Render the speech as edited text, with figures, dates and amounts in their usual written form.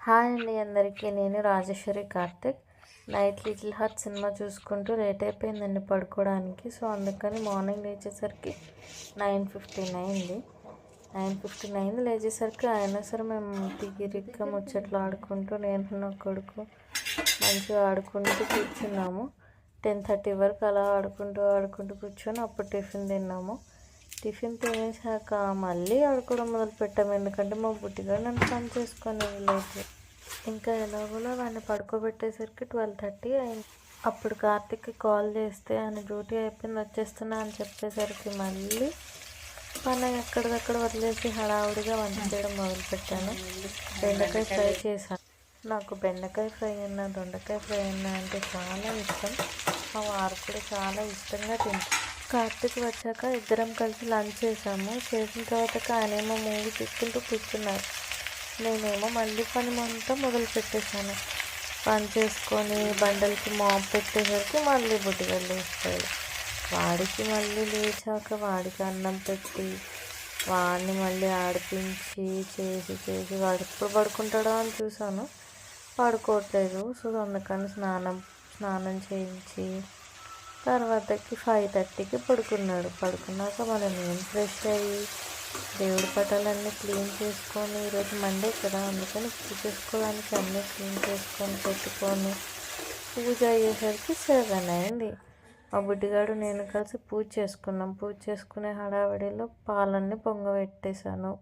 Hi అండి అందరికీ. నేను Rajeshwari Karthik. Night little heart cinema చూసుకుంటూ లేట్ అయిపోయిందండి పడుకోవడానికి. సో అందుకని మార్నింగ్ లేచేసరికి 9:15 అయింది. 9:15 అయింది లేచేసరికి. అయినా సరే మేము తిరిగి ముచ్చట్లు ఆడుకుంటూ నేను నా కొడుకు మంచిగా ఆడుకుంటూ కూర్చున్నాము. 10:30 వరకు అలా ఆడుకుంటూ కూర్చొని అప్పుడు టిఫిన్ తిన్నాము. టిఫిన్ తినేసాక మళ్ళీ ఆడుకోవడం మొదలుపెట్టాము. ఎందుకంటే మా బుట్టిగాడు నన్ను పని చేసుకొని లేదు. ఇంకా ఎలాగోలా వాడిని పడుకోబెట్టేసరికి 12:30 అయింది. అప్పుడు కార్తిక్కి కాల్ చేస్తే ఆయన డ్యూటీ అయిపోయింది వచ్చేస్తున్నా అని చెప్పేసరికి మళ్ళీ పని ఎక్కడిదక్కడ వదిలేసి హడావుడిగా వంట చేయడం మొదలుపెట్టాను. బెండకాయ ఫ్రై చేశాను. నాకు బెండకాయ ఫ్రై అయినా దొండకాయ ఫ్రై అయినా అంటే చాలా ఇష్టం. మా వారు కూడా చాలా ఇష్టంగా తింటారు. కార్తిక్ వచ్చాక ఇద్దరం కలిసి లంచ్ చేసాము. చేసిన తర్వాత ఆయనేమో మూవీ చూసుకుంటూ కూర్చున్నారు. నేనేమో మళ్ళీ పని అంతా మొదలు పెట్టేశాను. పని చేసుకొని బండలకి మాప్ పెట్టేసరికి మళ్ళీ బుడ్డిగాడు లేస్తాడు. వాడికి మళ్ళీ లేచాక వాడికి అన్నం పెట్టి వాడిని మళ్ళీ ఆడిపించి చేసి వాడు ఎప్పుడు పడుకుంటాడో అని చూసాను. పడుకోవట్లేదు. సో అందుకని స్నానం చేయించి తర్వాతకి 5:30కి పడుకున్నాక మళ్ళీ నేను ఫ్రెష్ అయ్యి దేవుడి పటాలన్నీ క్లీన్ చేసుకొని, ఈరోజు మండే కదా అందుకని పూజ చేసుకోవడానికి అన్నీ క్లీన్ చేసుకొని పెట్టుకొని పూజ అయ్యేసరికి 7 అయింది. మా బుడ్డిగాడు నేను కలిసి పూజ చేసుకున్నాం. పూజ చేసుకునే హడావిడిలో పాలన్నీ పొంగబెట్టేశాను.